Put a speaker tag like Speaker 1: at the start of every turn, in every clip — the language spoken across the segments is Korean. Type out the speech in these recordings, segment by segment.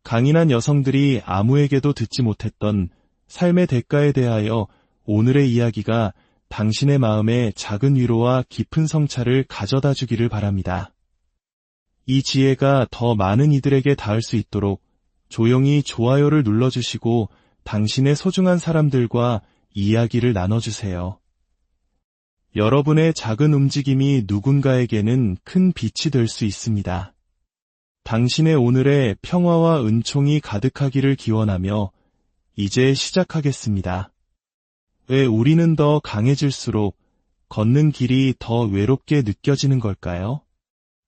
Speaker 1: 강인한 여성들이 아무에게도 듣지 못했던 삶의 대가에 대하여 오늘의 이야기가 당신의 마음에 작은 위로와 깊은 성찰을 가져다 주기를 바랍니다. 이 지혜가 더 많은 이들에게 닿을 수 있도록 조용히 좋아요를 눌러주시고 당신의 소중한 사람들과 이야기를 나눠주세요. 여러분의 작은 움직임이 누군가에게는 큰 빛이 될 수 있습니다. 당신의 오늘의 평화와 은총이 가득하기를 기원하며 이제 시작하겠습니다. 왜 우리는 더 강해질수록 걷는 길이 더 외롭게 느껴지는 걸까요?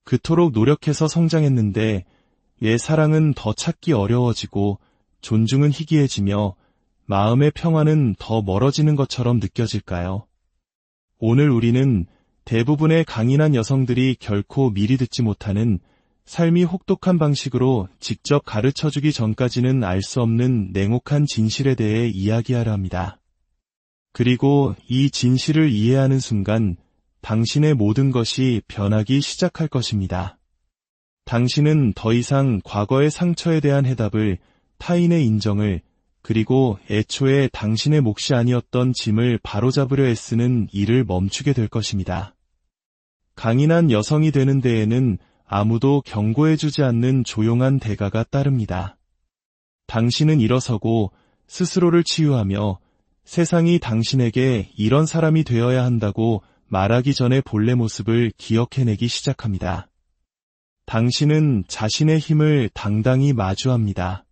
Speaker 1: 그토록 노력해서 성장했는데 왜 사랑은 더 찾기 어려워지고 존중은 희귀해지며 마음의 평화는 더 멀어지는 것처럼 느껴질까요? 오늘 우리는 대부분의 강인한 여성들이 결코 미리 듣지 못하는 삶이 혹독한 방식으로 직접 가르쳐주기 전까지는 알 수 없는 냉혹한 진실에 대해 이야기하려 합니다. 그리고 이 진실을 이해하는 순간 당신의 모든 것이 변하기 시작할 것입니다. 당신은 더 이상 과거의 상처에 대한 해답을, 타인의 인정을, 그리고 애초에 당신의 몫이 아니었던 짐을 바로잡으려 애쓰는 일을 멈추게 될 것입니다. 강인한 여성이 되는 데에는 아무도 경고해주지 않는 조용한 대가가 따릅니다. 당신은 일어서고 스스로를 치유하며 세상이 당신에게 이런 사람이 되어야 한다고 말하기 전에 본래 모습을 기억해내기 시작합니다. 당신은 자신의 힘을 당당히 마주합니다.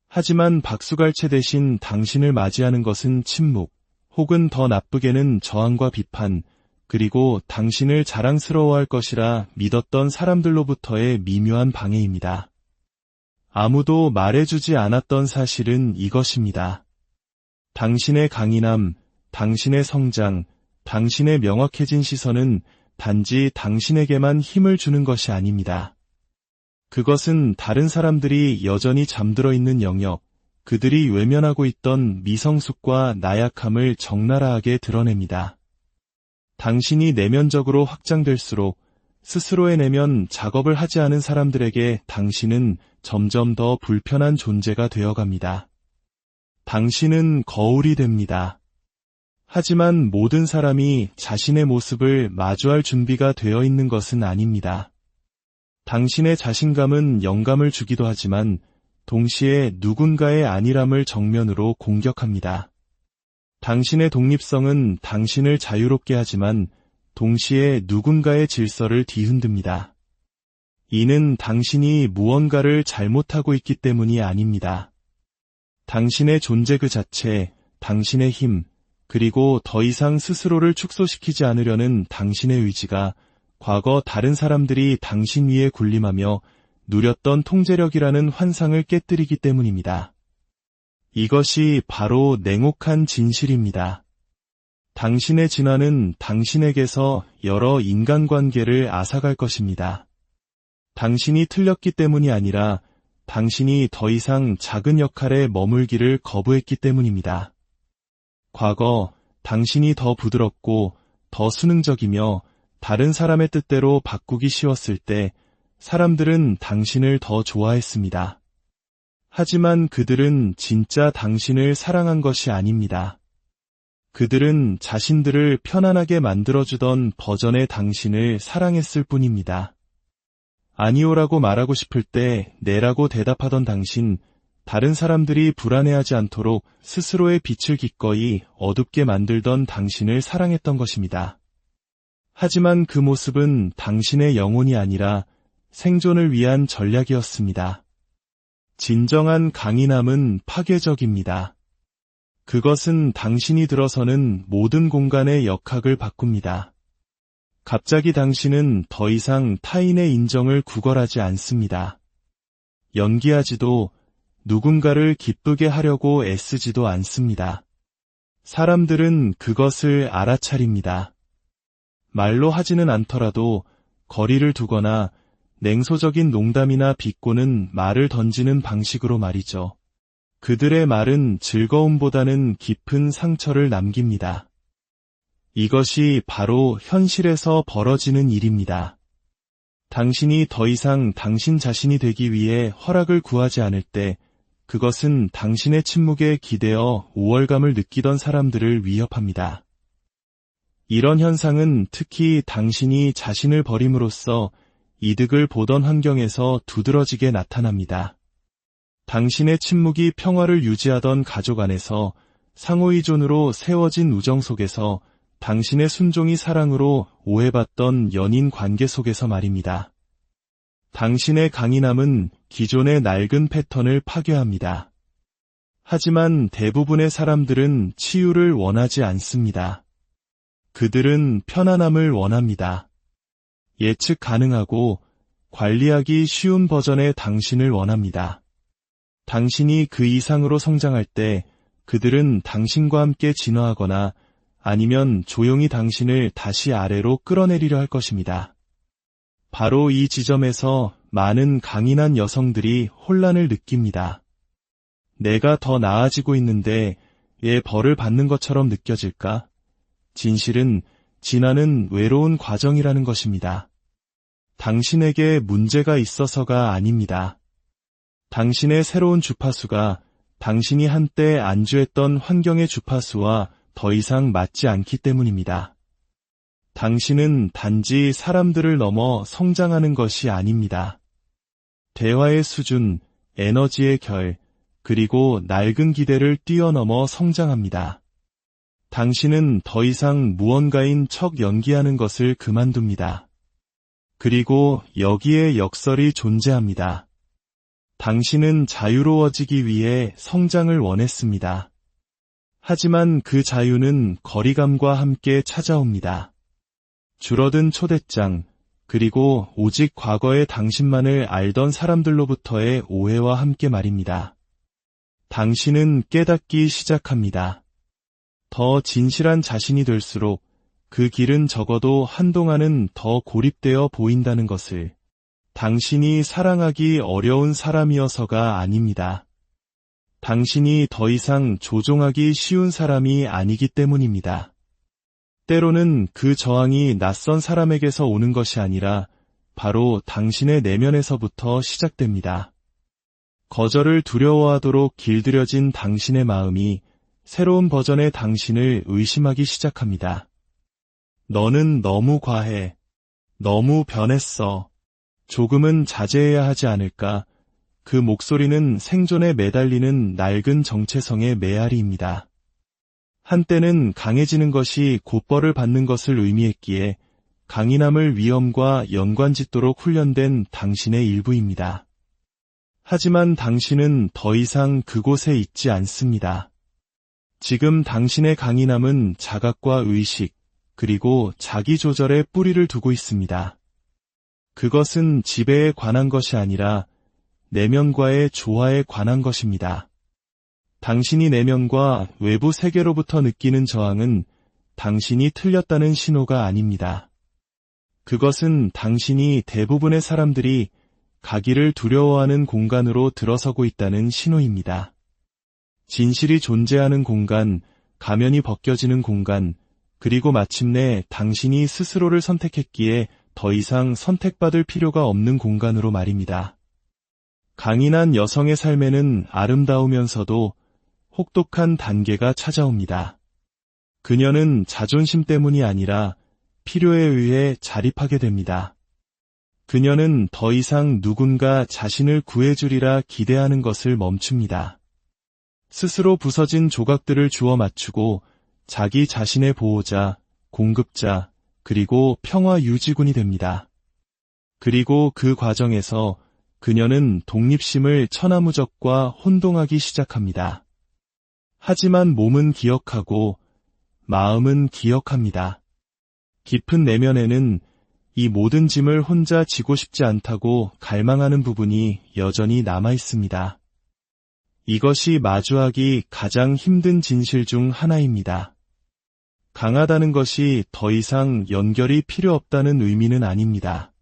Speaker 1: 하지만 박수갈채 대신 당신을 맞이하는 것은 침묵, 혹은 더 나쁘게는 저항과 비판, 그리고 당신을 자랑스러워할 것이라 믿었던 사람들로부터의 미묘한 방해입니다. 아무도 말해주지 않았던 사실은 이것입니다. 당신의 강인함, 당신의 성장, 당신의 명확해진 시선은 단지 당신에게만 힘을 주는 것이 아닙니다. 그것은 다른 사람들이 여전히 잠들어 있는 영역, 그들이 외면하고 있던 미성숙과 나약함을 적나라하게 드러냅니다. 당신이 내면적으로 확장될수록 스스로의 내면 작업을 하지 않은 사람들에게 당신은 점점 더 불편한 존재가 되어갑니다. 당신은 거울이 됩니다. 하지만 모든 사람이 자신의 모습을 마주할 준비가 되어 있는 것은 아닙니다. 당신의 자신감은 영감을 주기도 하지만 동시에 누군가의 안일함을 정면으로 공격합니다. 당신의 독립성은 당신을 자유롭게 하지만 동시에 누군가의 질서를 뒤흔듭니다. 이는 당신이 무언가를 잘못하고 있기 때문이 아닙니다. 당신의 존재 그 자체, 당신의 힘, 그리고 더 이상 스스로를 축소시키지 않으려는 당신의 의지가 과거 다른 사람들이 당신 위에 군림하며 누렸던 통제력이라는 환상을 깨뜨리기 때문입니다. 이것이 바로 냉혹한 진실입니다. 당신의 진화는 당신에게서 여러 인간관계를 앗아갈 것입니다. 당신이 틀렸기 때문이 아니라 당신이 더 이상 작은 역할에 머물기를 거부했기 때문입니다. 과거 당신이 더 부드럽고 더 수능적이며 다른 사람의 뜻대로 바꾸기 쉬웠을 때 사람들은 당신을 더 좋아했습니다. 하지만 그들은 진짜 당신을 사랑한 것이 아닙니다. 그들은 자신들을 편안하게 만들어주던 버전의 당신을 사랑했을 뿐입니다. 아니오라고 말하고 싶을 때 네라고 대답하던 당신, 다른 사람들이 불안해하지 않도록 스스로의 빛을 기꺼이 어둡게 만들던 당신을 사랑했던 것입니다. 하지만 그 모습은 당신의 영혼이 아니라 생존을 위한 전략이었습니다. 진정한 강인함은 파괴적입니다. 그것은 당신이 들어서는 모든 공간의 역학을 바꿉니다. 갑자기 당신은 더 이상 타인의 인정을 구걸하지 않습니다. 연기하지도 누군가를 기쁘게 하려고 애쓰지도 않습니다. 사람들은 그것을 알아차립니다. 말로 하지는 않더라도 거리를 두거나 냉소적인 농담이나 비꼬는 말을 던지는 방식으로 말이죠. 그들의 말은 즐거움보다는 깊은 상처를 남깁니다. 이것이 바로 현실에서 벌어지는 일입니다. 당신이 더 이상 당신 자신이 되기 위해 허락을 구하지 않을 때 그것은 당신의 침묵에 기대어 우월감을 느끼던 사람들을 위협합니다. 이런 현상은 특히 당신이 자신을 버림으로써 이득을 보던 환경에서 두드러지게 나타납니다. 당신의 침묵이 평화를 유지하던 가족 안에서 상호의존으로 세워진 우정 속에서 당신의 순종이 사랑으로 오해받던 연인 관계 속에서 말입니다. 당신의 강인함은 기존의 낡은 패턴을 파괴합니다. 하지만 대부분의 사람들은 치유를 원하지 않습니다. 그들은 편안함을 원합니다. 예측 가능하고 관리하기 쉬운 버전의 당신을 원합니다. 당신이 그 이상으로 성장할 때 그들은 당신과 함께 진화하거나 아니면 조용히 당신을 다시 아래로 끌어내리려 할 것입니다. 바로 이 지점에서 많은 강인한 여성들이 혼란을 느낍니다. 내가 더 나아지고 있는데 왜 벌을 받는 것처럼 느껴질까? 진실은 진화는 외로운 과정이라는 것입니다. 당신에게 문제가 있어서가 아닙니다. 당신의 새로운 주파수가 당신이 한때 안주했던 환경의 주파수와 더 이상 맞지 않기 때문입니다. 당신은 단지 사람들을 넘어 성장하는 것이 아닙니다. 대화의 수준, 에너지의 결, 그리고 낡은 기대를 뛰어넘어 성장합니다. 당신은 더 이상 무언가인 척 연기하는 것을 그만둡니다. 그리고 여기에 역설이 존재합니다. 당신은 자유로워지기 위해 성장을 원했습니다. 하지만 그 자유는 거리감과 함께 찾아옵니다. 줄어든 초대장, 그리고 오직 과거의 당신만을 알던 사람들로부터의 오해와 함께 말입니다. 당신은 깨닫기 시작합니다. 더 진실한 자신이 될수록 그 길은 적어도 한동안은 더 고립되어 보인다는 것을, 당신이 사랑하기 어려운 사람이어서가 아닙니다. 당신이 더 이상 조종하기 쉬운 사람이 아니기 때문입니다. 때로는 그 저항이 낯선 사람에게서 오는 것이 아니라 바로 당신의 내면에서부터 시작됩니다. 거절을 두려워하도록 길들여진 당신의 마음이 새로운 버전의 당신을 의심하기 시작합니다. 너는 너무 과해. 너무 변했어. 조금은 자제해야 하지 않을까? 그 목소리는 생존에 매달리는 낡은 정체성의 메아리입니다. 한때는 강해지는 것이 곧벌을 받는 것을 의미했기에 강인함을 위험과 연관짓도록 훈련된 당신의 일부입니다. 하지만 당신은 더 이상 그곳에 있지 않습니다. 지금 당신의 강인함은 자각과 의식, 그리고 자기 조절에 뿌리를 두고 있습니다. 그것은 지배에 관한 것이 아니라 내면과의 조화에 관한 것입니다. 당신이 내면과 외부 세계로부터 느끼는 저항은 당신이 틀렸다는 신호가 아닙니다. 그것은 당신이 대부분의 사람들이 가기를 두려워하는 공간으로 들어서고 있다는 신호입니다. 진실이 존재하는 공간, 가면이 벗겨지는 공간, 그리고 마침내 당신이 스스로를 선택했기에 더 이상 선택받을 필요가 없는 공간으로 말입니다. 강인한 여성의 삶에는 아름다우면서도 혹독한 단계가 찾아옵니다. 그녀는 자존심 때문이 아니라 필요에 의해 자립하게 됩니다. 그녀는 더 이상 누군가 자신을 구해주리라 기대하는 것을 멈춥니다. 스스로 부서진 조각들을 주워 맞추고 자기 자신의 보호자, 공급자, 그리고 평화 유지군이 됩니다. 그리고 그 과정에서 그녀는 독립심을 천하무적과 혼동하기 시작합니다. 하지만 몸은 기억하고 마음은 기억합니다. 깊은 내면에는 이 모든 짐을 혼자 지고 싶지 않다고 갈망하는 부분이 여전히 남아 있습니다. 이것이 마주하기 가장 힘든 진실 중 하나입니다. 강하다는 것이 더 이상 연결이 필요 없다는 의미는 아닙니다.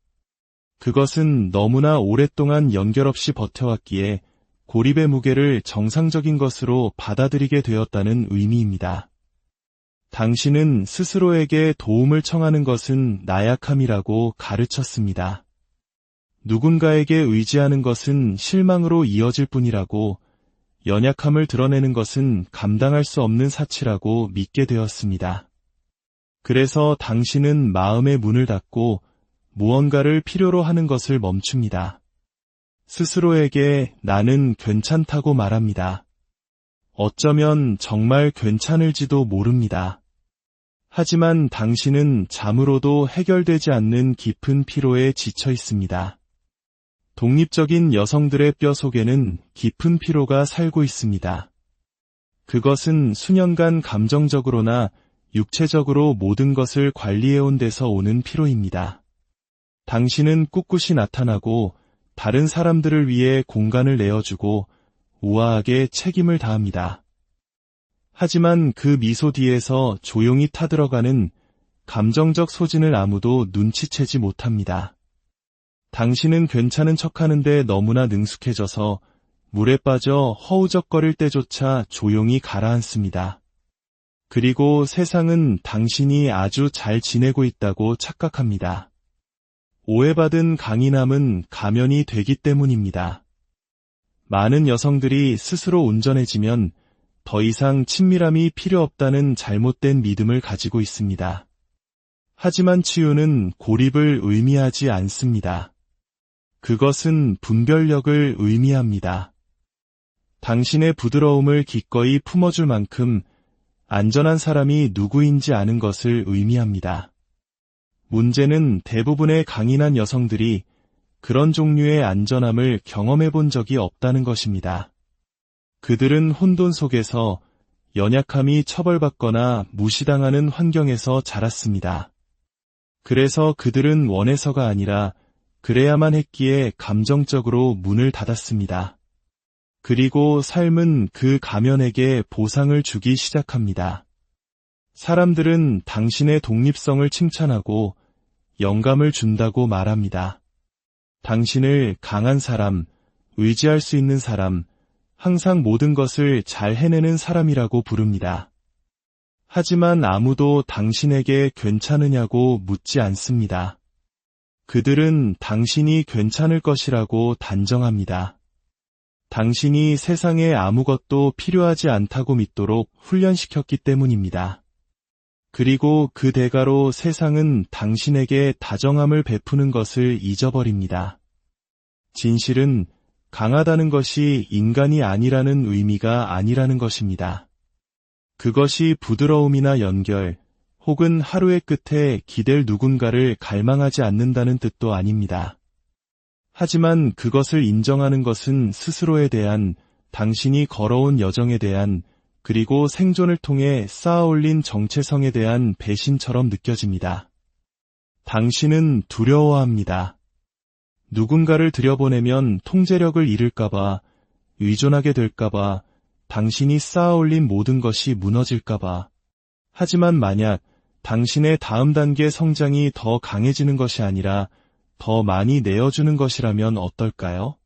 Speaker 1: 그것은 너무나 오랫동안 연결 없이 버텨왔기에 고립의 무게를 정상적인 것으로 받아들이게 되었다는 의미입니다. 당신은 스스로에게 도움을 청하는 것은 나약함이라고 가르쳤습니다. 누군가에게 의지하는 것은 실망으로 이어질 뿐이라고, 연약함을 드러내는 것은 감당할 수 없는 사치라고 믿게 되었습니다. 그래서 당신은 마음의 문을 닫고 무언가를 필요로 하는 것을 멈춥니다. 스스로에게 나는 괜찮다고 말합니다. 어쩌면 정말 괜찮을지도 모릅니다. 하지만 당신은 잠으로도 해결되지 않는 깊은 피로에 지쳐 있습니다. 독립적인 여성들의 뼈 속에는 깊은 피로가 살고 있습니다. 그것은 수년간 감정적으로나 육체적으로 모든 것을 관리해온 데서 오는 피로입니다. 당신은 꿋꿋이 나타나고 다른 사람들을 위해 공간을 내어주고 우아하게 책임을 다합니다. 하지만 그 미소 뒤에서 조용히 타들어가는 감정적 소진을 아무도 눈치채지 못합니다. 당신은 괜찮은 척하는데 너무나 능숙해져서 물에 빠져 허우적거릴 때조차 조용히 가라앉습니다. 그리고 세상은 당신이 아주 잘 지내고 있다고 착각합니다. 오해받은 강인함은 가면이 되기 때문입니다. 많은 여성들이 스스로 온전해지면 더 이상 친밀함이 필요 없다는 잘못된 믿음을 가지고 있습니다. 하지만 치유는 고립을 의미하지 않습니다. 그것은 분별력을 의미합니다. 당신의 부드러움을 기꺼이 품어줄 만큼 안전한 사람이 누구인지 아는 것을 의미합니다. 문제는 대부분의 강인한 여성들이 그런 종류의 안전함을 경험해 본 적이 없다는 것입니다. 그들은 혼돈 속에서 연약함이 처벌받거나 무시당하는 환경에서 자랐습니다. 그래서 그들은 원해서가 아니라 그래야만 했기에 감정적으로 문을 닫았습니다. 그리고 삶은 그 가면에게 보상을 주기 시작합니다. 사람들은 당신의 독립성을 칭찬하고 영감을 준다고 말합니다. 당신을 강한 사람, 의지할 수 있는 사람, 항상 모든 것을 잘 해내는 사람이라고 부릅니다. 하지만 아무도 당신에게 괜찮으냐고 묻지 않습니다. 그들은 당신이 괜찮을 것이라고 단정합니다. 당신이 세상에 아무것도 필요하지 않다고 믿도록 훈련시켰기 때문입니다. 그리고 그 대가로 세상은 당신에게 다정함을 베푸는 것을 잊어버립니다. 진실은 강하다는 것이 인간이 아니라는 의미가 아니라는 것입니다. 그것이 부드러움이나 연결, 혹은 하루의 끝에 기댈 누군가를 갈망하지 않는다는 뜻도 아닙니다. 하지만 그것을 인정하는 것은 스스로에 대한, 당신이 걸어온 여정에 대한, 그리고 생존을 통해 쌓아올린 정체성에 대한 배신처럼 느껴집니다. 당신은 두려워합니다. 누군가를 들여보내면 통제력을 잃을까봐, 의존하게 될까봐, 당신이 쌓아올린 모든 것이 무너질까봐. 하지만 만약 당신의 다음 단계 성장이 더 강해지는 것이 아니라 더 많이 내어주는 것이라면 어떨까요?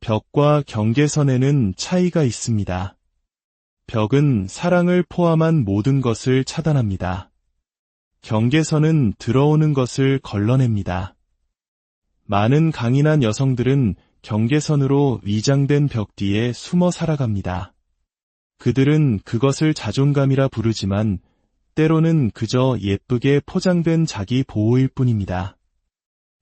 Speaker 1: 벽과 경계선에는 차이가 있습니다. 벽은 사랑을 포함한 모든 것을 차단합니다. 경계선은 들어오는 것을 걸러냅니다. 많은 강인한 여성들은 경계선으로 위장된 벽 뒤에 숨어 살아갑니다. 그들은 그것을 자존감이라 부르지만 때로는 그저 예쁘게 포장된 자기 보호일 뿐입니다.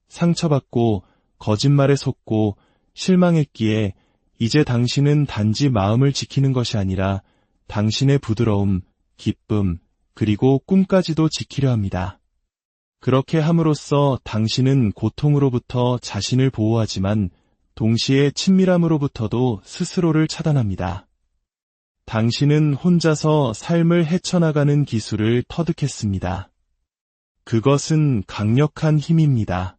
Speaker 1: 상처받고 거짓말에 속고 실망했기에 이제 당신은 단지 마음을 지키는 것이 아니라 당신의 부드러움, 기쁨, 그리고 꿈까지도 지키려 합니다. 그렇게 함으로써 당신은 고통으로부터 자신을 보호하지만 동시에 친밀함으로부터도 스스로를 차단합니다. 당신은 혼자서 삶을 헤쳐나가는 기술을 터득했습니다. 그것은 강력한 힘입니다.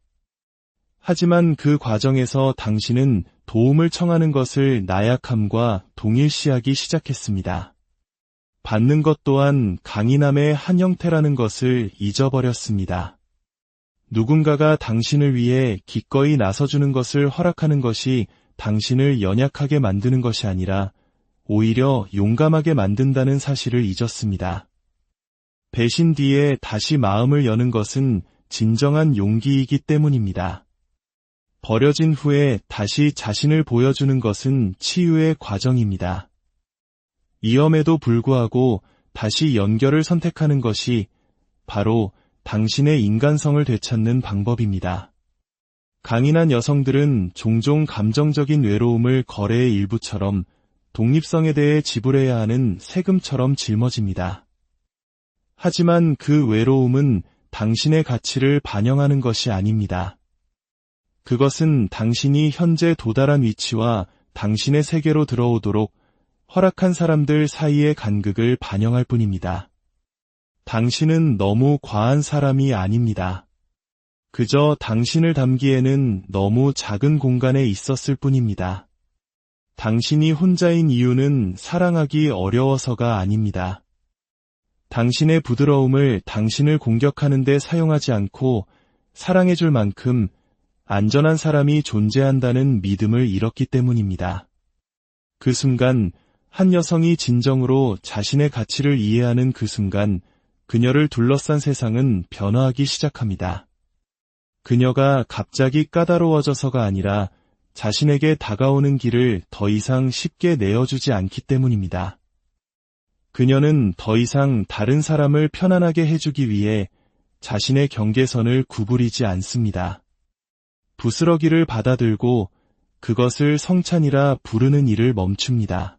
Speaker 1: 하지만 그 과정에서 당신은 도움을 청하는 것을 나약함과 동일시하기 시작했습니다. 받는 것 또한 강인함의 한 형태라는 것을 잊어버렸습니다. 누군가가 당신을 위해 기꺼이 나서주는 것을 허락하는 것이 당신을 연약하게 만드는 것이 아니라 오히려 용감하게 만든다는 사실을 잊었습니다. 배신 뒤에 다시 마음을 여는 것은 진정한 용기이기 때문입니다. 버려진 후에 다시 자신을 보여주는 것은 치유의 과정입니다. 위험에도 불구하고 다시 연결을 선택하는 것이 바로 당신의 인간성을 되찾는 방법입니다. 강인한 여성들은 종종 감정적인 외로움을 거래의 일부처럼 독립성에 대해 지불해야 하는 세금처럼 짊어집니다. 하지만 그 외로움은 당신의 가치를 반영하는 것이 아닙니다. 그것은 당신이 현재 도달한 위치와 당신의 세계로 들어오도록 허락한 사람들 사이의 간극을 반영할 뿐입니다. 당신은 너무 과한 사람이 아닙니다. 그저 당신을 담기에는 너무 작은 공간에 있었을 뿐입니다. 당신이 혼자인 이유는 사랑하기 어려워서가 아닙니다. 당신의 부드러움을 당신을 공격하는 데 사용하지 않고 사랑해줄 만큼 안전한 사람이 존재한다는 믿음을 잃었기 때문입니다. 그 순간 한 여성이 진정으로 자신의 가치를 이해하는 그 순간 그녀를 둘러싼 세상은 변화하기 시작합니다. 그녀가 갑자기 까다로워져서가 아니라 자신에게 다가오는 길을 더 이상 쉽게 내어주지 않기 때문입니다. 그녀는 더 이상 다른 사람을 편안하게 해주기 위해 자신의 경계선을 구부리지 않습니다. 부스러기를 받아들고 그것을 성찬이라 부르는 일을 멈춥니다.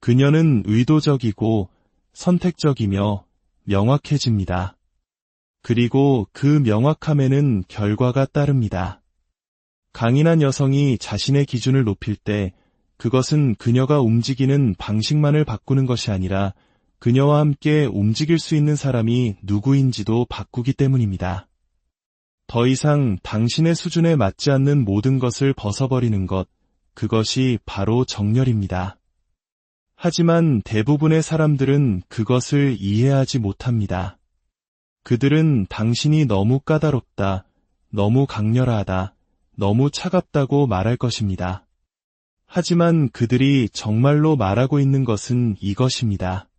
Speaker 1: 그녀는 의도적이고 선택적이며 명확해집니다. 그리고 그 명확함에는 결과가 따릅니다. 강인한 여성이 자신의 기준을 높일 때 그것은 그녀가 움직이는 방식만을 바꾸는 것이 아니라 그녀와 함께 움직일 수 있는 사람이 누구인지도 바꾸기 때문입니다. 더 이상 당신의 수준에 맞지 않는 모든 것을 벗어버리는 것, 그것이 바로 정렬입니다. 하지만 대부분의 사람들은 그것을 이해하지 못합니다. 그들은 당신이 너무 까다롭다, 너무 강렬하다, 너무 차갑다고 말할 것입니다. 하지만 그들이 정말로 말하고 있는 것은 이것입니다.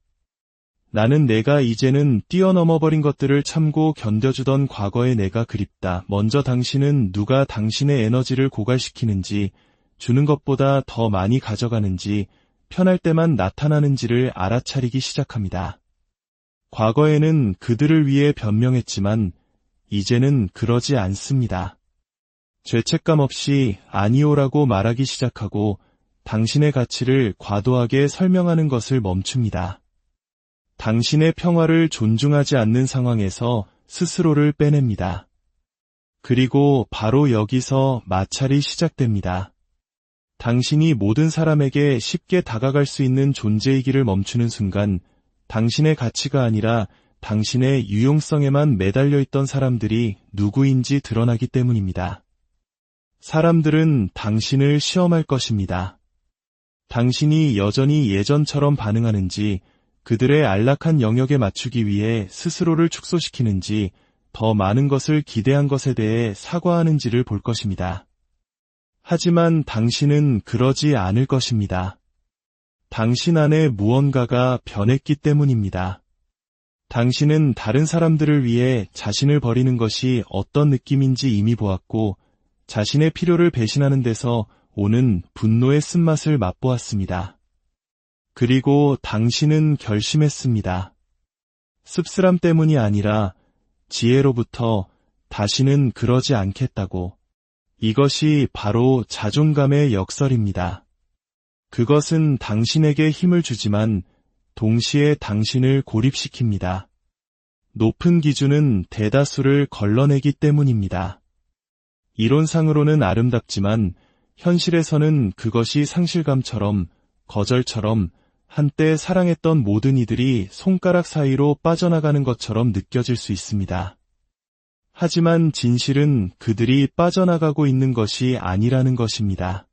Speaker 1: 나는 내가 이제는 뛰어넘어버린 것들을 참고 견뎌주던 과거의 내가 그립다. 먼저 당신은 누가 당신의 에너지를 고갈시키는지, 주는 것보다 더 많이 가져가는지, 편할 때만 나타나는지를 알아차리기 시작합니다. 과거에는 그들을 위해 변명했지만 이제는 그러지 않습니다. 죄책감 없이 아니오라고 말하기 시작하고 당신의 가치를 과도하게 설명하는 것을 멈춥니다. 당신의 평화를 존중하지 않는 상황에서 스스로를 빼냅니다. 그리고 바로 여기서 마찰이 시작됩니다. 당신이 모든 사람에게 쉽게 다가갈 수 있는 존재이기를 멈추는 순간 당신의 가치가 아니라 당신의 유용성에만 매달려 있던 사람들이 누구인지 드러나기 때문입니다. 사람들은 당신을 시험할 것입니다. 당신이 여전히 예전처럼 반응하는지, 그들의 안락한 영역에 맞추기 위해 스스로를 축소시키는지, 더 많은 것을 기대한 것에 대해 사과하는지를 볼 것입니다. 하지만 당신은 그러지 않을 것입니다. 당신 안에 무언가가 변했기 때문입니다. 당신은 다른 사람들을 위해 자신을 버리는 것이 어떤 느낌인지 이미 보았고, 자신의 필요를 배신하는 데서 오는 분노의 쓴맛을 맛보았습니다. 그리고 당신은 결심했습니다. 씁쓸함 때문이 아니라 지혜로부터 다시는 그러지 않겠다고. 이것이 바로 자존감의 역설입니다. 그것은 당신에게 힘을 주지만 동시에 당신을 고립시킵니다. 높은 기준은 대다수를 걸러내기 때문입니다. 이론상으로는 아름답지만 현실에서는 그것이 상실감처럼, 거절처럼, 한때 사랑했던 모든 이들이 손가락 사이로 빠져나가는 것처럼 느껴질 수 있습니다. 하지만 진실은 그들이 빠져나가고 있는 것이 아니라는 것입니다.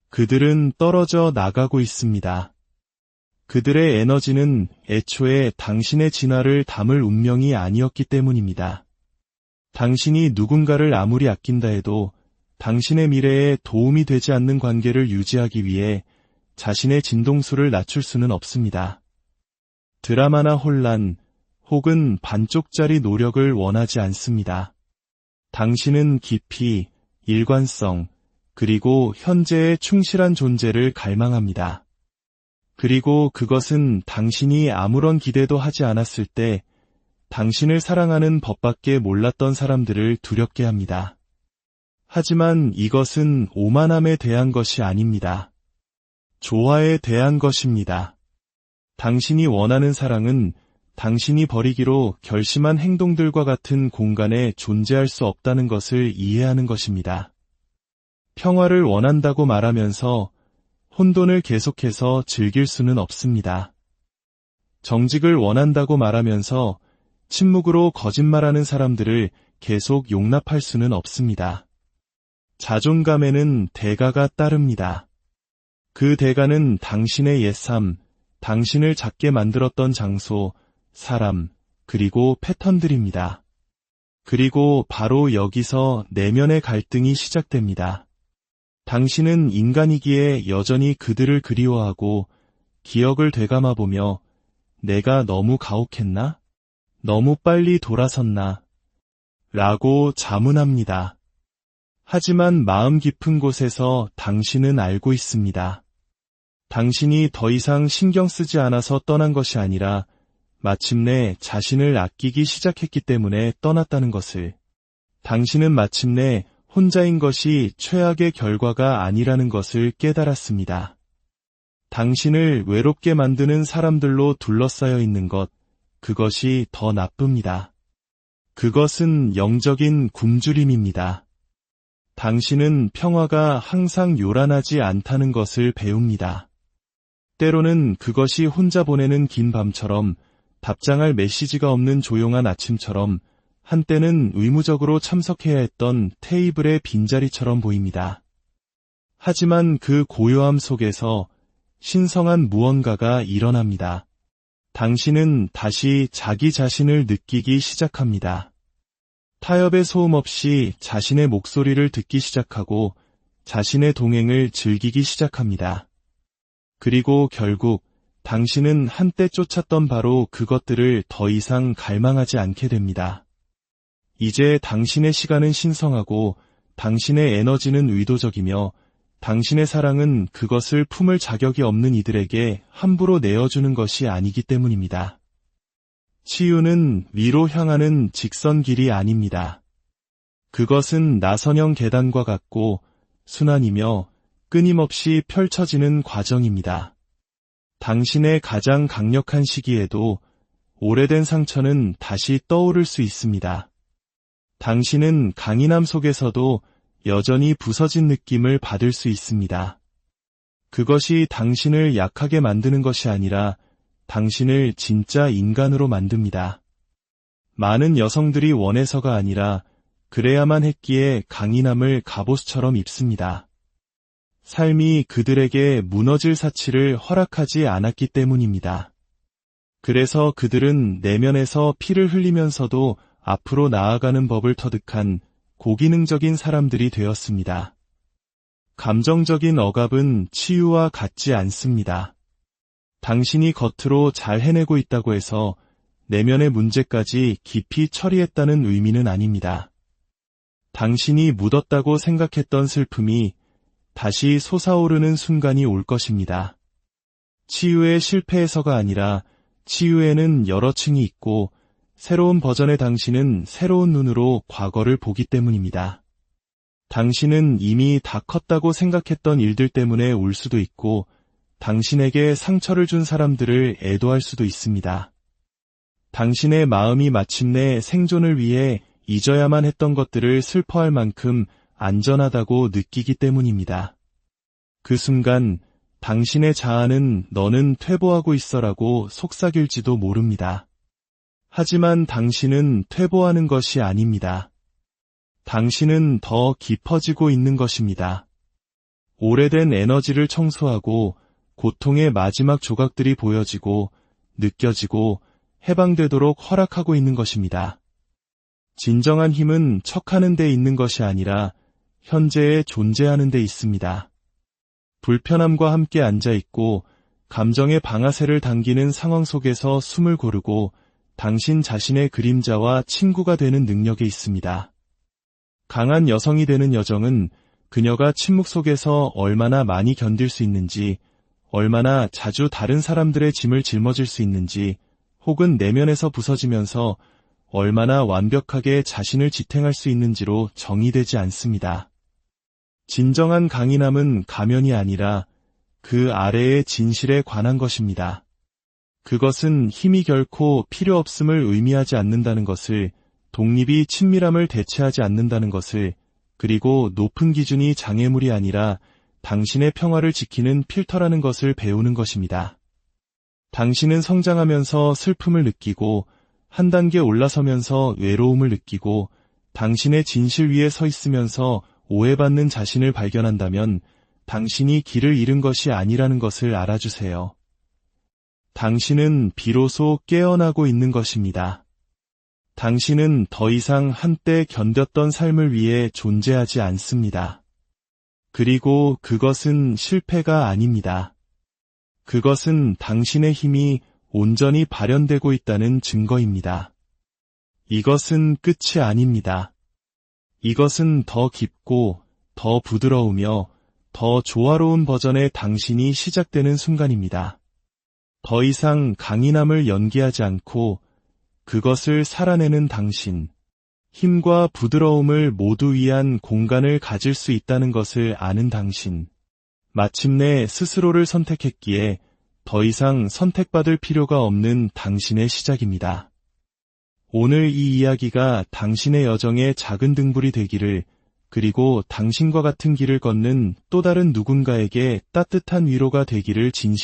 Speaker 1: 그들은 떨어져 나가고 있습니다. 그들의 에너지는 애초에 당신의 진화를 담을 운명이 아니었기 때문입니다. 당신이 누군가를 아무리 아낀다 해도 당신의 미래에 도움이 되지 않는 관계를 유지하기 위해 자신의 진동수를 낮출 수는 없습니다. 드라마나 혼란, 혹은 반쪽짜리 노력을 원하지 않습니다. 당신은 깊이, 일관성, 그리고 현재에 충실한 존재를 갈망합니다. 그리고 그것은 당신이 아무런 기대도 하지 않았을 때 당신을 사랑하는 법밖에 몰랐던 사람들을 두렵게 합니다. 하지만 이것은 오만함에 대한 것이 아닙니다. 조화에 대한 것입니다. 당신이 원하는 사랑은 당신이 버리기로 결심한 행동들과 같은 공간에 존재할 수 없다는 것을 이해하는 것입니다. 평화를 원한다고 말하면서 혼돈을 계속해서 즐길 수는 없습니다. 정직을 원한다고 말하면서 침묵으로 거짓말하는 사람들을 계속 용납할 수는 없습니다. 자존감에는 대가가 따릅니다. 그 대가는 당신의 옛삶, 당신을 작게 만들었던 장소, 사람, 그리고 패턴들입니다. 그리고 바로 여기서 내면의 갈등이 시작됩니다. 당신은 인간이기에 여전히 그들을 그리워하고 기억을 되감아보며 내가 너무 가혹했나? 너무 빨리 돌아섰나? 라고 자문합니다. 하지만 마음 깊은 곳에서 당신은 알고 있습니다. 당신이 더 이상 신경 쓰지 않아서 떠난 것이 아니라 마침내 자신을 아끼기 시작했기 때문에 떠났다는 것을. 당신은 마침내 혼자인 것이 최악의 결과가 아니라는 것을 깨달았습니다. 당신을 외롭게 만드는 사람들로 둘러싸여 있는 것, 그것이 더 나쁩니다. 그것은 영적인 굶주림입니다. 당신은 평화가 항상 요란하지 않다는 것을 배웁니다. 때로는 그것이 혼자 보내는 긴 밤처럼, 답장할 메시지가 없는 조용한 아침처럼, 한때는 의무적으로 참석해야 했던 테이블의 빈자리처럼 보입니다. 하지만 그 고요함 속에서 신성한 무언가가 일어납니다. 당신은 다시 자기 자신을 느끼기 시작합니다. 타협의 소음 없이 자신의 목소리를 듣기 시작하고 자신의 동행을 즐기기 시작합니다. 그리고 결국 당신은 한때 쫓았던 바로 그것들을 더 이상 갈망하지 않게 됩니다. 이제 당신의 시간은 신성하고 당신의 에너지는 의도적이며 당신의 사랑은 그것을 품을 자격이 없는 이들에게 함부로 내어주는 것이 아니기 때문입니다. 치유는 위로 향하는 직선 길이 아닙니다. 그것은 나선형 계단과 같고 순환이며 끊임없이 펼쳐지는 과정입니다. 당신의 가장 강력한 시기에도 오래된 상처는 다시 떠오를 수 있습니다. 당신은 강인함 속에서도 여전히 부서진 느낌을 받을 수 있습니다. 그것이 당신을 약하게 만드는 것이 아니라 당신을 진짜 인간으로 만듭니다. 많은 여성들이 원해서가 아니라 그래야만 했기에 강인함을 갑옷처럼 입습니다. 삶이 그들에게 무너질 사치를 허락하지 않았기 때문입니다. 그래서 그들은 내면에서 피를 흘리면서도 앞으로 나아가는 법을 터득한 고기능적인 사람들이 되었습니다. 감정적인 억압은 치유와 같지 않습니다. 당신이 겉으로 잘 해내고 있다고 해서 내면의 문제까지 깊이 처리했다는 의미는 아닙니다. 당신이 묻었다고 생각했던 슬픔이 다시 솟아오르는 순간이 올 것입니다. 치유의 실패에서가 아니라 치유에는 여러 층이 있고 새로운 버전의 당신은 새로운 눈으로 과거를 보기 때문입니다. 당신은 이미 다 컸다고 생각했던 일들 때문에 울 수도 있고 당신에게 상처를 준 사람들을 애도할 수도 있습니다. 당신의 마음이 마침내 생존을 위해 잊어야만 했던 것들을 슬퍼할 만큼 안전하다고 느끼기 때문입니다. 그 순간 당신의 자아는 너는 퇴보하고 있어라고 속삭일지도 모릅니다. 하지만 당신은 퇴보하는 것이 아닙니다. 당신은 더 깊어지고 있는 것입니다. 오래된 에너지를 청소하고 고통의 마지막 조각들이 보여지고 느껴지고 해방되도록 허락하고 있는 것입니다. 진정한 힘은 척하는 데 있는 것이 아니라 현재에 존재하는 데 있습니다. 불편함과 함께 앉아있고 감정의 방아쇠를 당기는 상황 속에서 숨을 고르고 당신 자신의 그림자와 친구가 되는 능력에 있습니다. 강한 여성이 되는 여정은 그녀가 침묵 속에서 얼마나 많이 견딜 수 있는지, 얼마나 자주 다른 사람들의 짐을 짊어질 수 있는지, 혹은 내면에서 부서지면서 얼마나 완벽하게 자신을 지탱할 수 있는지로 정의되지 않습니다. 진정한 강인함은 가면이 아니라 그 아래의 진실에 관한 것입니다. 그것은 힘이 결코 필요 없음을 의미하지 않는다는 것을, 독립이 친밀함을 대체하지 않는다는 것을, 그리고 높은 기준이 장애물이 아니라 당신의 평화를 지키는 필터라는 것을 배우는 것입니다. 당신은 성장하면서 슬픔을 느끼고 한 단계 올라서면서 외로움을 느끼고 당신의 진실 위에 서 있으면서 오해받는 자신을 발견한다면 당신이 길을 잃은 것이 아니라는 것을 알아주세요. 당신은 비로소 깨어나고 있는 것입니다. 당신은 더 이상 한때 견뎠던 삶을 위해 존재하지 않습니다. 그리고 그것은 실패가 아닙니다. 그것은 당신의 힘이 온전히 발현되고 있다는 증거입니다. 이것은 끝이 아닙니다. 이것은 더 깊고 더 부드러우며 더 조화로운 버전의 당신이 시작되는 순간입니다. 더 이상 강인함을 연기하지 않고 그것을 살아내는 당신, 힘과 부드러움을 모두 위한 공간을 가질 수 있다는 것을 아는 당신, 마침내 스스로를 선택했기에 더 이상 선택받을 필요가 없는 당신의 시작입니다. 오늘 이 이야기가 당신의 여정의 작은 등불이 되기를, 그리고 당신과 같은 길을 걷는 또 다른 누군가에게 따뜻한 위로가 되기를 진심으로